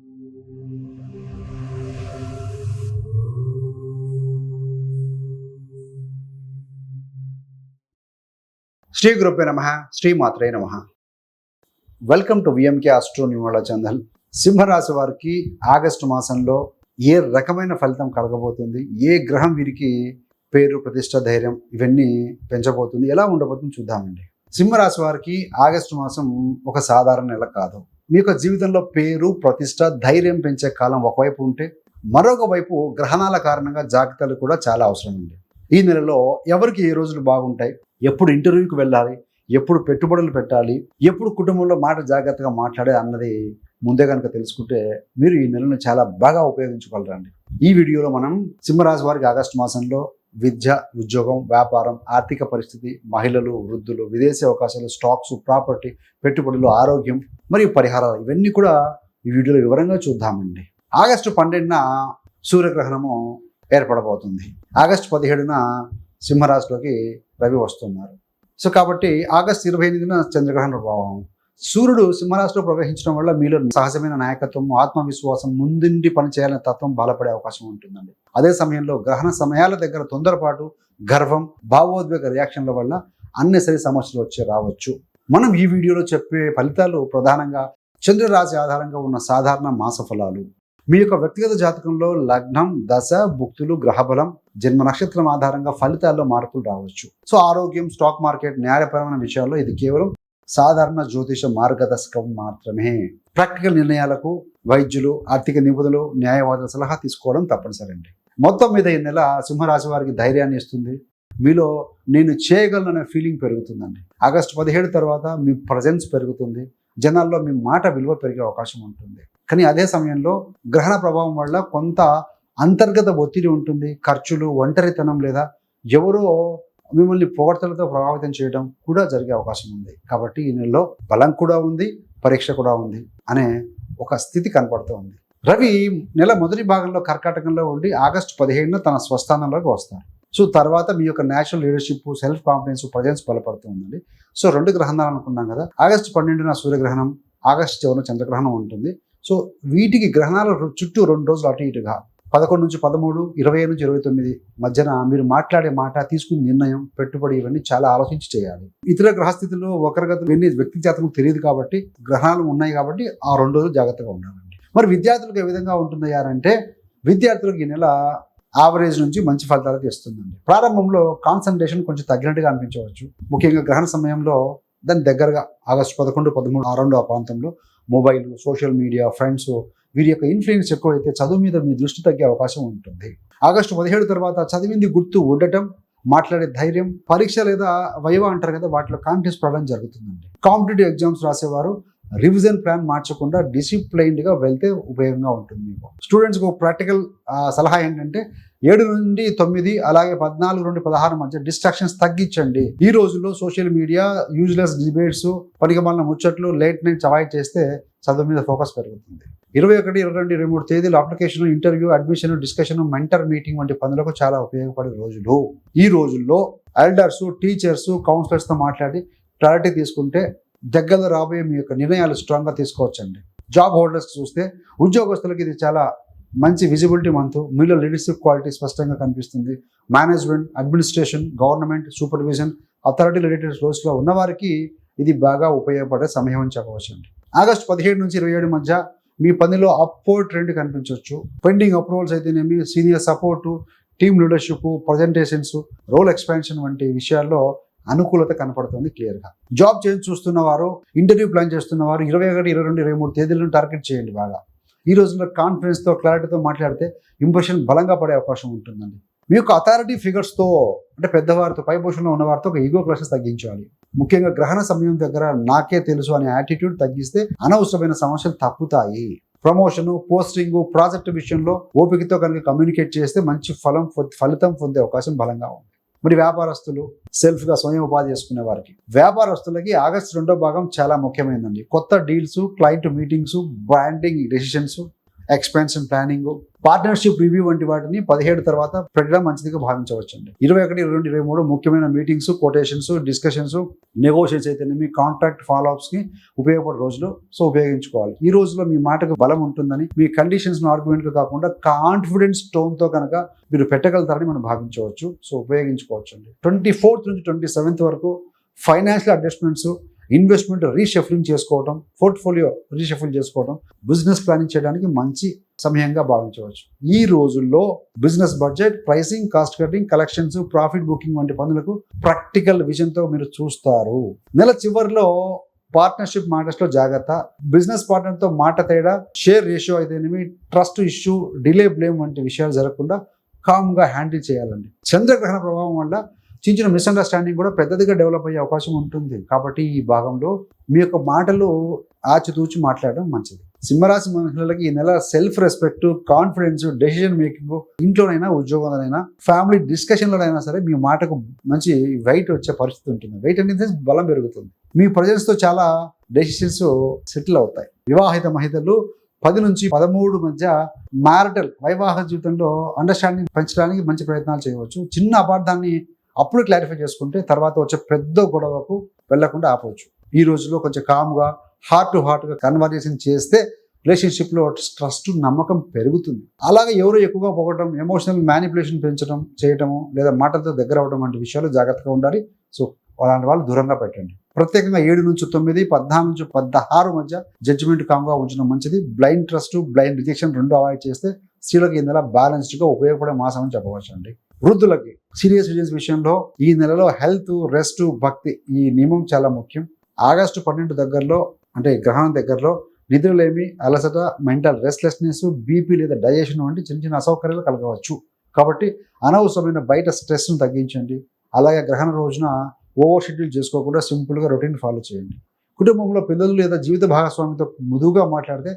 శ్రీ గురుభ్యో నమః, శ్రీ మాత్రే నమః. Welcome to VMK astro numerology channel. సింహరాశి వారికి ఆగస్టు మాసంలో ఏ రకమైన ఫలితం కలగబోతుంది, ఏ గ్రహం వీరికి పేరు, ప్రతిష్ట, ధైర్యం ఇవన్నీ పెంచబోతుంది, ఎలా ఉండబోతుంది చూద్దామండి. సింహరాశి వారికి ఆగస్టు మాసం ఒక సాధారణ నెల కాదు. మీ యొక్క జీవితంలో పేరు, ప్రతిష్ట, ధైర్యం పెంచే కాలం ఒకవైపు ఉంటే, మరొక వైపు గ్రహణాల కారణంగా జాగ్రత్తలు కూడా చాలా అవసరం ఉంది. ఈ నెలలో ఎవరికి ఏ రోజులు బాగుంటాయి, ఎప్పుడు ఇంటర్వ్యూకి వెళ్ళాలి, ఎప్పుడు పెట్టుబడులు పెట్టాలి, ఎప్పుడు కుటుంబంలో మాట జాగ్రత్తగా మాట్లాడే అన్నది ముందే కనుక తెలుసుకుంటే మీరు ఈ నెలను చాలా బాగా ఉపయోగించుకోగలరండి. ఈ వీడియోలో మనం సింహరాశి వారికి ఆగస్టు మాసంలో విద్య, ఉద్యోగం, వ్యాపారం, ఆర్థిక పరిస్థితి, మహిళలు, వృద్ధులు, విదేశీ అవకాశాలు, స్టాక్స్, ప్రాపర్టీ, పెట్టుబడులు, ఆరోగ్యం మరియు పరిహారాలు ఇవన్నీ కూడా ఈ వీడియోలో వివరంగా చూద్దామండి. ఆగస్టు 12న సూర్యగ్రహణము ఏర్పడబోతుంది. ఆగస్టు 17న సింహరాశిలోకి రవి వస్తున్నారు. సో కాబట్టి ఆగస్టు 28న చంద్రగ్రహణ ప్రభావం. సూర్యుడు సింహరాశిలో ప్రవేశించడం వల్ల మీలో సహజమైన నాయకత్వం, ఆత్మవిశ్వాసం, ముందుండి పని చేయాలనే తత్వం బలపడే అవకాశం ఉంటుందండి. అదే సమయంలో గ్రహణ సమయాల దగ్గర తొందరపాటు, గర్వం, భావోద్వేగ రియాక్షన్ల వల్ల అన్నెసరి సమస్యలు రావచ్చు. మనం ఈ వీడియోలో చెప్పే ఫలితాలు ప్రధానంగా చంద్రరాశి ఆధారంగా ఉన్న సాధారణ మాస ఫలాలు. మీ యొక్క వ్యక్తిగత జాతకంలో లగ్నం, దశ, భుక్తులు, గ్రహబలం, జన్మ నక్షత్రం ఆధారంగా ఫలితాల్లో మార్పులు రావచ్చు. సో ఆరోగ్యం, స్టాక్ మార్కెట్, న్యాయపరమైన విషయాల్లో ఇది కేవలం సాధారణ జ్యోతిష మార్గదర్శకం మాత్రమే. ప్రాక్టికల్ నిర్ణయాలకు వైద్యులు, ఆర్థిక నిపుణులు, న్యాయవాదుల సలహా తీసుకోవడం తప్పనిసరి అండి. మొత్తం మీద ఈ నెల సింహరాశి వారికి ధైర్యాన్ని ఇస్తుంది. మీలో నేను చేయగలననే ఫీలింగ్ పెరుగుతుందండి. ఆగస్టు 17 తర్వాత మీ ప్రజెన్స్ పెరుగుతుంది. జనాల్లో మీ మాట విలువ పెరిగే అవకాశం ఉంటుంది. కానీ అదే సమయంలో గ్రహణ ప్రభావం వల్ల కొంత అంతర్గత ఒత్తిడి ఉంటుంది. ఖర్చులు, ఒంటరితనం లేదా ఎవరో మిమ్మల్ని పొగడ్తలతో ప్రభావితం చేయడం కూడా జరిగే అవకాశం ఉంది. కాబట్టి ఈ నెలలో బలం కూడా ఉంది, పరీక్ష కూడా ఉంది అనే ఒక స్థితి కనపడుతూ ఉంది. రవి నెల మొదటి భాగంలో కర్కాటకంలో ఉండి ఆగస్టు 15న తన స్వస్థానంలోకి వస్తారు. సో తర్వాత మీ యొక్క natural leadership, self confidence, presence బలపడుతుందండి. సో 2 గ్రహణాలు అనుకున్నాం కదా. ఆగస్టు 12న సూర్యగ్రహణం, ఆగస్టు 9న చంద్రగ్రహణం ఉంటుంది. సో వీటికి గ్రహణాల చుట్టూ 2 రోజులు అటు ఇటుగా 11 నుంచి 13, 25 నుంచి 29 మధ్యన మీరు మాట్లాడే మాట, తీసుకునే నిర్ణయం, పెట్టుబడి ఇవన్నీ చాలా ఆలోచించి చేయాలి. ఇతర గ్రహస్థితుల్లో ఒకరిగత వ్యక్తి జాతకం తెలియదు కాబట్టి, గ్రహాలు ఉన్నాయి కాబట్టి ఆ 2 రోజులు జాగ్రత్తగా ఉండాలండి. మరి విద్యార్థులకు ఏ విధంగా ఉంటుందయ్యారంటే, విద్యార్థులకు ఈ నెల యావరేజ్ నుంచి మంచి ఫలితాలు తెస్తుందండి. ప్రారంభంలో కాన్సన్ట్రేషన్ కొంచెం తగ్గినట్టుగా అనిపించవచ్చు. ముఖ్యంగా గ్రహణ సమయంలో దాని దగ్గరగా ఆగస్టు 11, 13 ఆ 2 ఆ ప్రాంతంలో మొబైల్, సోషల్ మీడియా, ఫ్రెండ్స్ వీరి యొక్క ఇన్ఫ్లుయెన్స్ ఎక్కువైతే చదువు మీద మీ దృష్టి తగ్గే అవకాశం ఉంటుంది. ఆగస్టు 17 తర్వాత చదివింది గుర్తు ఉండటం, మాట్లాడే ధైర్యం, పరీక్ష లేదా వైవా అంటారు కదా, వాటిలో కాన్ఫిడెన్స్ పడడం జరుగుతుందండి. కాంపిటేటివ్ ఎగ్జామ్స్ రాసేవారు రివిజన్ ప్లాన్ మార్చకుండా డిసిప్లైన్డ్గా వెళ్తే ఉపయోగంగా ఉంటుంది. మీకు స్టూడెంట్స్కి ప్రాక్టికల్ సలహా ఏంటంటే 7 నుండి 9 అలాగే 14 నుండి 16 మధ్య డిస్ట్రాక్షన్స్ తగ్గించండి. ఈ రోజుల్లో సోషల్ మీడియా, యూజ్లెస్ డిబేట్స్, పనికిమాలిన ముచ్చట్లు, లేట్ నైట్స్ అవాయిడ్ చేస్తే చదువు మీద ఫోకస్ పెరుగుతుంది. 21, 22, 23 తేదీలు application, interview, admission, discussion, mentor meeting వంటి పనులకు చాలా ఉపయోగపడే రోజులు. ఈ రోజుల్లో ఎల్డర్స్, టీచర్స్, కౌన్సిలర్స్తో మాట్లాడి క్లారిటీ తీసుకుంటే దగ్గరలో రాబోయే మీ యొక్క నిర్ణయాలు స్ట్రాంగ్గా తీసుకోవచ్చండి. జాబ్ హోల్డర్స్ చూస్తే ఉద్యోగస్తులకి ఇది చాలా మంచి విజిబిలిటీ మంత్. మీలో లీడర్షిప్ క్వాలిటీ స్పష్టంగా కనిపిస్తుంది. Management, administration, government, supervision, authority related రోల్స్లో ఉన్నవారికి ఇది బాగా ఉపయోగపడే సమయం అని చెప్పవచ్చు అండి. ఆగస్టు 17 నుంచి 27 మధ్య మీ పనిలో అప్వర్డ్ ట్రెండ్ కనిపించవచ్చు. పెండింగ్ అప్రూవల్స్ అయితేనేమి, senior support, team leadership, presentations, role expansion వంటి విషయాల్లో అనుకూలత కనపడుతుంది క్లియర్గా. జాబ్ చేంజ్ చూస్తున్న వారు, ఇంటర్వ్యూ ప్లాన్ చేస్తున్న వారు 21, 22, 23 తేదీలను టార్గెట్ చేయండి బాగా. ఈ రోజుల్లో కాన్ఫిడెన్స్తో, క్లారిటీతో మాట్లాడితే ఇంప్రెషన్ బలంగా పడే అవకాశం ఉంటుందండి. మీ యొక్క అథారిటీ ఫిగర్స్తో అంటే పెద్దవారితో, పై పొజిషన్లో ఉన్న వారితో ఒక ఈగో క్లాషెస్ తగ్గించాలి. ముఖ్యంగా గ్రహణ సమయం దగ్గర నాకే తెలుసు అనే యాటిట్యూడ్ తగ్గిస్తే అనవసరమైన సమస్యలు తప్పుతాయి. ప్రమోషన్, పోస్టింగ్, ప్రాజెక్ట్ విషయంలో ఓపికతో కనుక కమ్యూనికేట్ చేస్తే మంచి ఫలితం పొందే అవకాశం బలంగా ఉంది. మరి వ్యాపారస్తులు, సెల్ఫ్గా స్వయం ఉపాధి చేసుకునే వారికి, వ్యాపారస్తులకి ఆగస్టు 2వ భాగం చాలా ముఖ్యమైనదండి. కొత్త deals, client meetings, branding decisions, expansion planning, partnership review వంటి వాటిని 17 తర్వాత పెట్టడం మంచిదిగా భావించవచ్చండి. 21, 22, 23 ముఖ్యమైన మీటింగ్స్, కొటేషన్స్, డిస్కషన్స్, నెగోషియేట్స్ అయితేనేమి, కాంట్రాక్ట్ ఫాలోఅప్స్ కి ఉపయోగపడే రోజులు. సో ఉపయోగించుకోవాలి. ఈ రోజులో మీ మాటకు బలం ఉంటుందని, మీ కండిషన్స్ ఆర్గ్యుమెంట్ గా కాకుండా కాన్ఫిడెన్స్ టోన్ తో కనుక మీరు పెట్టగలుగుతారని మనం భావించవచ్చు. సో ఉపయోగించుకోవచ్చు అండి. 24th నుంచి 27th వరకు ఫైనాన్షియల్ అడ్జస్ట్మెంట్స్, ఇన్వెస్ట్మెంట్ రీషఫలింగ్ చేసుకోవడం, పోర్ట్ఫోలియో రీషఫల్ చేసుకోవడం, బిజినెస్ ప్లానింగ్ చేయడానికి మంచి సమయంగా భావించవచ్చు. ఈ రోజుల్లో business budget, pricing, cost cutting, collections, profit booking వంటి పనులకు ప్రాక్టికల్ విజన్ తో మీరు చూస్తారు. నెల చివరిలో పార్ట్నర్షిప్ మ్యాటర్స్ లో జాగ్రత్త. బిజినెస్ పార్ట్నర్ తో మాట తేడా, షేర్ రేషియో అయితేనేమి, ట్రస్ట్ ఇష్యూ, డిలే, బ్లేమ్ వంటి విషయాలు జరగకుండా కామ్ గా హ్యాండిల్ చేయాలండి. చంద్రగ్రహణ ప్రభావం వల్ల చిన్న మిస్అండర్స్టాండింగ్ కూడా పెద్దదిగా డెవలప్ అయ్యే అవకాశం ఉంటుంది. కాబట్టి ఈ భాగంలో మీ యొక్క మాటలు ఆచితూచి మాట్లాడడం మంచిది. సింహరాశి మహిళలకి ఈ నెల self respect, confidence, decision making, ఇంట్లోనైనా, ఉద్యోగంలోనైనా, ఫ్యామిలీ డిస్కషన్లోనైనా సరే మీ మాటకు మంచి వెయిట్ వచ్చే పరిస్థితి ఉంటుంది. వెయిట్ అనేది బలం పెరుగుతుంది. మీ ప్రజెన్స్ తో చాలా డెసిషన్స్ సెటిల్ అవుతాయి. వివాహిత మహిళలు 10 నుంచి 13 మధ్య మ్యారిటల్ వైవాహిక జీవితంలో అండర్స్టాండింగ్ పెంచడానికి మంచి ప్రయత్నాలు చేయవచ్చు. చిన్న అపార్థాన్ని అప్పుడు క్లారిఫై చేసుకుంటే తర్వాత వచ్చే పెద్ద గొడవకు వెళ్లకుండా ఆపవచ్చు. ఈ రోజులో కొంచెం కామ్గా, హార్ట్ టు హార్ట్గా కన్వర్జేషన్ చేస్తే రిలేషన్షిప్లో ట్రస్ట్, నమ్మకం పెరుగుతుంది. అలాగే ఎవరు ఎక్కువగా పొగడం, ఎమోషనల్ మ్యానిపులేషన్ పెంచడం, చేయటము లేదా మాటలతో దగ్గర అవడం వంటి విషయాలు జాగ్రత్తగా ఉండాలి. సో అలాంటి వాళ్ళు దూరంగా పెట్టండి. ప్రత్యేకంగా 7 నుంచి 9, 14 నుంచి 16 మధ్య జడ్జిమెంట్ కామ్గా ఉంచడం మంచిది. బ్లైండ్ ట్రస్ట్, బ్లైండ్ రిజెక్షన్ రెండు అవాయిడ్ చేస్తే స్త్రీలకు ఈ నెల బ్యాలెన్స్డ్గా ఉపయోగపడే మాసం అని చెప్పవచ్చు అండి. వృద్ధులకి సీరియస్ రిజన్స్ విషయంలో ఈ నెలలో హెల్త్, రెస్ట్, భక్తి ఈ నియమం చాలా ముఖ్యం. ఆగస్టు 12 దగ్గరలో అంటే గ్రహణం దగ్గరలో నిద్రలేమి, అలసట, మెంటల్ రెస్ట్లెస్నెస్, బీపీ లేదా డైజెషన్ వంటి చిన్న అసౌకర్యాలు కలగవచ్చు. కాబట్టి అనవసరమైన బయట స్ట్రెస్ను తగ్గించండి. అలాగే గ్రహణ రోజున ఓవర్ షెడ్యూల్ చేసుకోకుండా సింపుల్గా రొటీన్ ఫాలో చేయండి. కుటుంబంలో పిల్లలు లేదా జీవిత భాగస్వామితో మృదువుగా మాట్లాడితే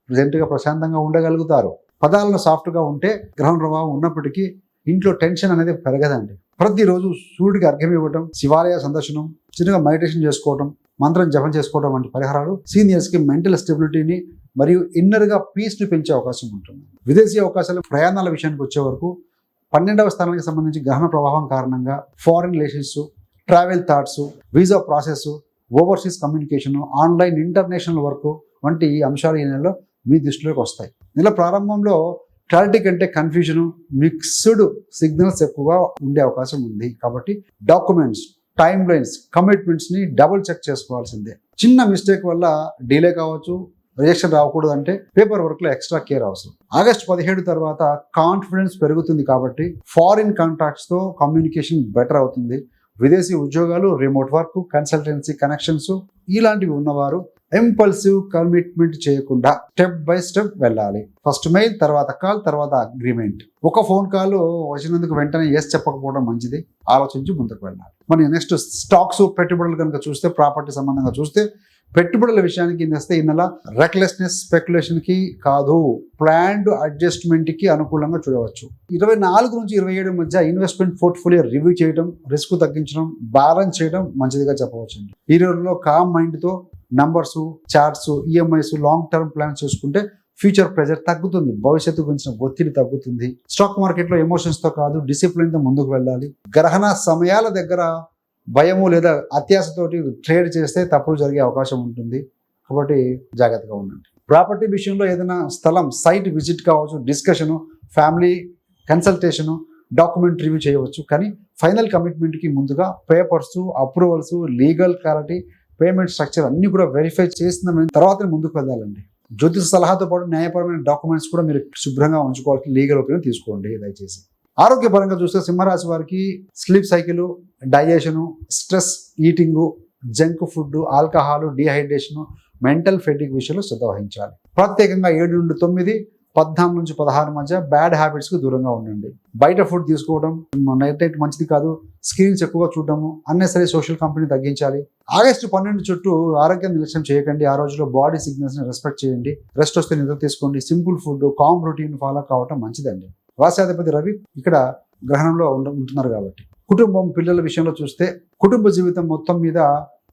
ప్రజెంట్గా ప్రశాంతంగా ఉండగలుగుతారు. పదాలను సాఫ్ట్గా ఉంటే గ్రహణ ప్రభావం ఉన్నప్పటికీ ఇంట్లో టెన్షన్ అనేది పెరగదండి. ప్రతిరోజు సూర్యుడికి అర్ఘ్యం ఇవ్వడం, శివాలయ సందర్శనం, చిన్నగా మెడిటేషన్ చేసుకోవడం, మంత్రం జపం చేసుకోవడం వంటి పరిహారాలు సీనియర్స్కి మెంటల్ స్టెబిలిటీని మరియు ఇన్నర్గా పీస్ని పెంచే అవకాశం ఉంటుంది. విదేశీ అవకాశాలు, ప్రయాణాల విషయానికి వచ్చే వరకు 12వ స్థానానికి సంబంధించి గ్రహణ ప్రభావం కారణంగా foreign relations, travel thoughts, visa process, overseas communication, online international work వంటి అంశాలు ఈ నెలలో మీ దృష్టిలోకి వస్తాయి. నెల ప్రారంభంలో క్లారిటీ కంటే కన్ఫ్యూజన్, మిక్స్డ్ సిగ్నల్స్ ఎక్కువగా ఉండే అవకాశం ఉంది. కాబట్టి డాక్యుమెంట్స్, టైమ్ లైన్స్, కమిట్మెంట్స్ని డబుల్ చెక్ చేసుకోవాల్సిందే. చిన్న మిస్టేక్ వల్ల డిలే కావచ్చు, రిజెక్షన్ రాకూడదు అంటే పేపర్ వర్క్లో ఎక్స్ట్రా కేర్ అవసరం. ఆగస్టు 17 తర్వాత కాన్ఫిడెన్స్ పెరుగుతుంది కాబట్టి ఫారిన్ కాంటాక్ట్స్తో కమ్యూనికేషన్ బెటర్ అవుతుంది. విదేశీ ఉద్యోగాలు, రిమోట్ వర్క్, కన్సల్టెన్సీ కనెక్షన్స్ ఇలాంటివి ఉన్నవారు ఇంపల్సివ్ కమిట్మెంట్ చేయకుండా స్టెప్ బై స్టెప్ వెళ్ళాలి. ఫస్ట్ మెయిల్, తర్వాత కాల్, తర్వాత అగ్రిమెంట్. ఒక ఫోన్ కాల్ వచ్చినందుకు వెంటనే ఎస్ చెప్పకపోవడం మంచిది. ఆలోచించి ముందుకు వెళ్ళాలి. మరి నెక్స్ట్ స్టాక్స్, పెట్టుబడులు కనుక చూస్తే, ప్రాపర్టీ సంబంధంగా చూస్తే పెట్టుబడుల విషయానికి వస్తే ఈ నెల రెక్లెస్నెస్, స్పెక్యులేషన్ కి కాదు, ప్లాన్డ్ అడ్జస్ట్మెంట్ కి అనుకూలంగా చూడవచ్చు. 24 నుంచి 27 మధ్య ఇన్వెస్ట్మెంట్ పోర్ట్ఫోలియో రివ్యూ చేయడం, రిస్క్ తగ్గించడం, బ్యాలెన్స్ చేయడం మంచిదిగా చెప్పవచ్చు. ఈ రోజుల్లో కామ్ మైండ్ తో numbers, charts, EMIs, long term plans చూసుకుంటే ఫ్యూచర్ ప్రెజర్ తగ్గుతుంది. భవిష్యత్తు గురించిన ఒత్తిడి తగ్గుతుంది. స్టాక్ మార్కెట్లో ఎమోషన్స్ తో కాదు, డిసిప్లిన్ తో ముందుకు వెళ్ళాలి. గ్రహణ సమయాల దగ్గర భయము లేదా అత్యాశతోటి ట్రేడ్ చేస్తే తప్పులు జరిగే అవకాశం ఉంటుంది. కాబట్టి జాగ్రత్తగా ఉండండి. ప్రాపర్టీ విషయంలో ఏదైనా స్థలం సైట్ విజిట్ కావచ్చు, discussion, family consultation, document review చేయవచ్చు. కానీ ఫైనల్ కమిట్మెంట్కి ముందుగా papers, approvals, legal clarity, payment structure అన్ని కూడా వెరిఫై చేసిన తర్వాత ముందుకు వెళ్ళాలండి. జ్యోతిష సలహాతో పాటు న్యాయపరమైన డాక్యుమెంట్స్ కూడా మీరు శుభ్రంగా ఉంచుకోవాలి. లీగల్ ఒపీనియన్ తీసుకోండి దయచేసి. ఆరోగ్యపరంగా చూస్తే సింహరాశి వారికి sleep cycle, digestion, stress eating, junk food, alcohol, dehydration, mental fatigue విషయంలో శ్రద్ధ వహించాలి. ప్రత్యేకంగా 7 నుండి 9, 14 నుంచి 16 మధ్య బ్యాడ్ హ్యాబిట్స్కి దూరంగా ఉండండి. బయట ఫుడ్ తీసుకోవడం నైట్ మంచిది కాదు. స్క్రీన్స్ ఎక్కువగా చూడటము, అన్నెసరీ సోషల్ కంపెనీ తగ్గించాలి. ఆగస్టు 12 చుట్టూ ఆరోగ్యం నిర్లక్ష్యం చేయకండి. ఆ రోజులో బాడీ సిగ్నల్స్ని రెస్పెక్ట్ చేయండి. రెస్ట్ వస్తే నిద్ర తీసుకోండి. Simple food, calm routine follow కావటం మంచిదండి. రాశ్యాధిపతి రవి ఇక్కడ గ్రహణంలో ఉంటున్నారు కాబట్టి కుటుంబం, పిల్లల విషయంలో చూస్తే కుటుంబ జీవితం మొత్తం మీద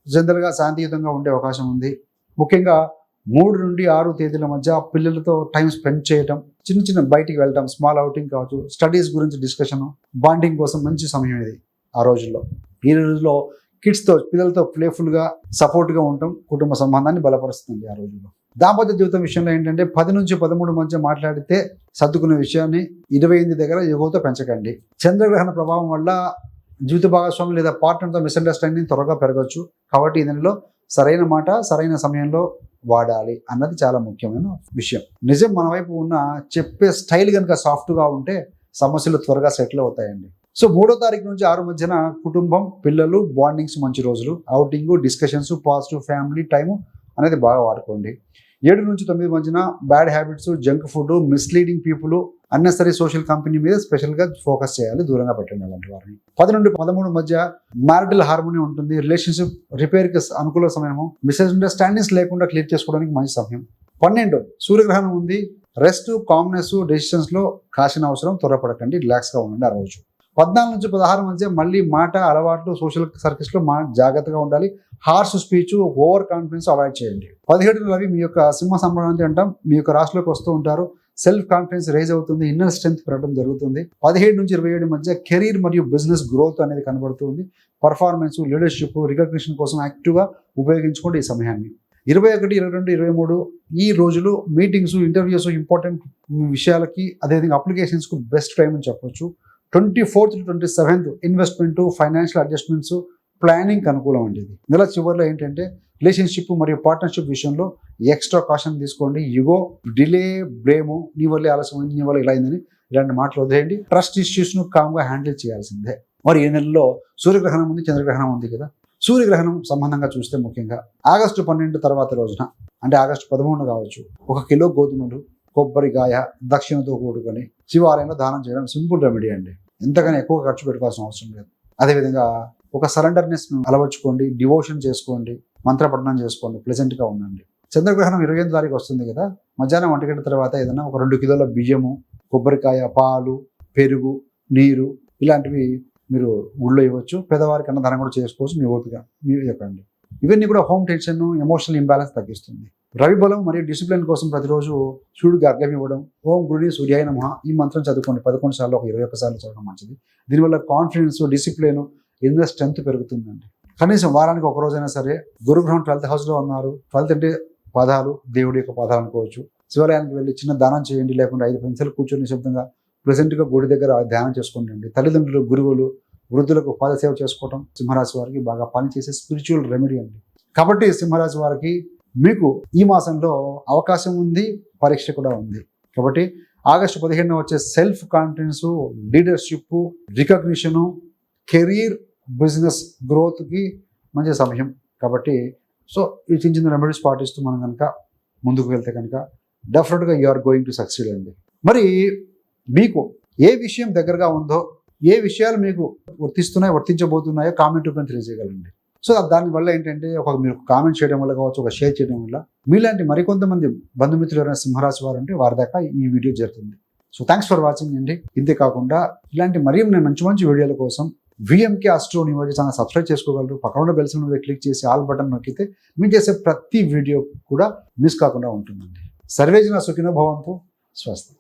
జనరల్గా శాంతియుతంగా ఉండే అవకాశం ఉంది. ముఖ్యంగా 3 నుండి 6 తేదీల మధ్య పిల్లలతో టైం స్పెండ్ చేయటం, చిన్న చిన్న బయటికి వెళ్ళటం, స్మాల్ అవుటింగ్ కావచ్చు, స్టడీస్ గురించి డిస్కషన్, బాండింగ్ కోసం మంచి సమయం ఇది ఆ రోజుల్లో. ఈ రోజుల్లో కిడ్స్తో పిల్లలతో ప్లేఫుల్గా సపోర్ట్గా ఉండటం కుటుంబ సంబంధాన్ని బలపరుస్తుంది ఆ రోజుల్లో. దాంపత్య జీవితం విషయంలో ఏంటంటే 10 నుంచి 13 మధ్య మాట్లాడితే సర్దుకునే విషయాన్ని 28 దగ్గర ఎగువతో పెంచకండి. చంద్రగ్రహణ ప్రభావం వల్ల జీవిత భాగస్వామి లేదా పార్ట్నర్తో మిస్అండర్స్టాండింగ్ త్వరగా పెరగచ్చు. కాబట్టి ఈ నెలలో సరైన మాట సరైన సమయంలో వాడాలి అన్నది చాలా ముఖ్యమైన విషయం. నిజం మన వైపు ఉన్న చెప్పే స్టైల్ కనుక సాఫ్ట్గా ఉంటే సమస్యలు త్వరగా సెటిల్ అవుతాయండి. సో 3వ తారీఖు నుంచి 6 మధ్యన కుటుంబం, పిల్లలు, బాండింగ్స్ మంచి రోజులు. Outing, discussions, positive family time అనేది బాగా వాడుకోండి. 7 నుంచి 9 మధ్యన bad habits, junk food, misleading people, unnecessary social company మీద స్పెషల్గా ఫోకస్ చేయాలి, దూరంగా పెట్టండి అలాంటి వారిని. 10 నుండి 13 మధ్య మ్యారిటల్ హార్మోనీ ఉంటుంది. రిలేషన్షిప్ రిపేర్కి అనుకూల సమయము. మిస్అండర్స్టాండింగ్స్ లేకుండా క్లియర్ చేసుకోవడానికి మంచి సమయం. 12 సూర్యగ్రహణం ఉంది. రెస్ట్, కామ్నెస్, డెసిషన్స్లో కాసిన అవసరం, త్వరపడకండి, రిలాక్స్గా ఉండండి ఆ రోజు. 14 నుంచి 16 మధ్య మళ్ళీ మాట, అలవాట్లు, సోషల్ సర్కిల్స్లో జాగ్రత్తగా ఉండాలి. Harsh speech, over confidence avoid చేయండి. 17 రవి మీ యొక్క సింహ సంబంధం అంటాం, మీ యొక్క రాశిలోకి వస్తూ ఉంటారు. సెల్ఫ్ కాన్ఫిడెన్స్ రైజ్ అవుతుంది, ఇన్నర్ స్ట్రెంత్ పెరగడం జరుగుతుంది. 17 నుంచి 27 మధ్య కెరీర్ మరియు బిజినెస్ గ్రోత్ అనేది కనబడుతుంది. పర్ఫార్మెన్స్, లీడర్షిప్, రికగ్నిషన్ కోసం యాక్టివ్గా ఉపయోగించుకోండి ఈ సమయాన్ని. 21, 22, 23 ఈ రోజులు మీటింగ్స్, ఇంటర్వ్యూస్, ఇంపార్టెంట్ విషయాలకి, అదేవిధంగా అప్లికేషన్స్కు బెస్ట్ టైం అని చెప్పొచ్చు. 24th to 27th investment, financial adjustments, planning అనుకూలం అండి. ఇది నెల చివరిలో ఏంటంటే రిలేషన్షిప్ మరియు పార్ట్నర్షిప్ విషయంలో ఎక్స్ట్రా కాషన్ తీసుకోండి. యుగో, డిలే, బ్లేము, నీ వల్లే ఆలస్యమైంది, నీ వల్ల ఇలా అయిందని ఇలాంటి మాటలు వదిలేయండి. ట్రస్ట్ ఇష్యూస్ను కామ్గా హ్యాండిల్ చేయాల్సిందే. మరి ఈ నెలలో సూర్యగ్రహణం ఉంది, చంద్రగ్రహణం ఉంది కదా. సూర్యగ్రహణం సంబంధంగా చూస్తే ముఖ్యంగా ఆగస్టు 12 తర్వాత రోజున, అంటే ఆగస్టు 13 కావచ్చు, 1 కిలో గోధుమలు, కొబ్బరికాయ, దక్షిణతో కూడుకొని శివాలయంలో దానం చేయడం సింపుల్ రెమెడీ అండి. ఎంతగానో ఎక్కువ ఖర్చు పెట్టుకోవాల్సిన అవసరం లేదు. అదేవిధంగా ఒక సరెండర్నెస్ అలవర్చుకోండి, డివోషన్ చేసుకోండి, మంత్రపఠనం చేసుకోండి, ప్లెజెంట్గా ఉండండి. చంద్రగ్రహణం 28వ తారీఖు వస్తుంది కదా. మధ్యాహ్నం 1 గంట తర్వాత ఏదైనా ఒక 2 కిలోల బియ్యము, కొబ్బరికాయ, పాలు, పెరుగు, నీరు ఇలాంటివి మీరు గుళ్ళో ఇవ్వచ్చు. పేదవారికి అన్నదానం కూడా చేసుకోవచ్చు, మీ ఓపిక మీరు చెప్పండి. ఇవన్నీ కూడా హోమ్ టెన్షన్, ఎమోషనల్ ఇంబ్యాలెన్స్ తగ్గిస్తుంది. రవి బలం మరియు డిసిప్లిన్ కోసం ప్రతిరోజు సూర్యుడికి అర్ఘ్యం ఇవ్వడం, ఓం గురుని సూర్యాయ నమః ఈ మంత్రం చదువుకోండి 11 సార్లు, ఒక 21 సార్లు చదవడం మంచిది. దీనివల్ల కాన్ఫిడెన్స్, డిసిప్లిన్, ఇన్నర్ స్ట్రెంత్ పెరుగుతుందండి. కనీసం వారానికి ఒక రోజైనా సరే, గురుగ్రహం 12th హౌస్లో ఉన్నారు. 12th అంటే పాదాలు, దేవుడి యొక్క పాదాలు అనుకోవచ్చు. శివాలయానికి వెళ్ళి చిన్న దానం చేయండి, లేకుండా 5 నిమిషాలు కూర్చొని నిశ్శబ్దంగా ప్రెసెంట్గా గుడి దగ్గర ధ్యానం చేసుకోండి. తల్లిదండ్రులు, గురువులు, వృద్ధులకు పాదసేవ చేసుకోవడం సింహరాశి వారికి బాగా పనిచేసే స్పిరిచువల్ రెమెడీ అండి. కాబట్టి సింహరాశి వారికి మీకు ఈ మాసంలో అవకాశం ఉంది, పరీక్ష కూడా ఉంది. కాబట్టి ఆగస్టు 15 వచ్చే self confidence, leadership, recognition, career, business గ్రోత్కి మంచి సమయం. కాబట్టి సో ఈ చిన్న చిన్న రెమెడీస్ పాటిస్తూ మనం కనుక ముందుకు వెళ్తే కనుక డెఫినెట్గా you are going to succeed అండి. మరి మీకు ఏ విషయం దగ్గరగా ఉందో, ఏ విషయాలు మీకు వర్తించబోతున్నాయో కామెంట్ రూపంలో తెలియజేయగలండి. సో దానివల్ల ఏంటంటే మీరు కామెంట్ చేయడం వల్ల కావచ్చు, ఒక షేర్ చేయడం వల్ల మీలాంటి మరికొంతమంది బంధుమిత్రులు ఎవరైనా సింహరాశి వారు ఉంటే వారి దాకా ఈ వీడియో జరుగుతుంది. సో థ్యాంక్స్ ఫర్ వాచింగ్ అండి. ఇంతే కాకుండా ఇలాంటి మరిన్ని మంచి మంచి వీడియోల కోసం VMK astro numerology channel subscribe చేసుకోగలరు. పక్కన ఉన్న బెల్ సింబల్ మీద క్లిక్ చేసి ఆల్ బటన్ నొక్కితే మీరు చేసే ప్రతి వీడియో కూడా మిస్ కాకుండా ఉంటుందండి. సర్వే జన సుఖినో భవంతు. స్వస్తి.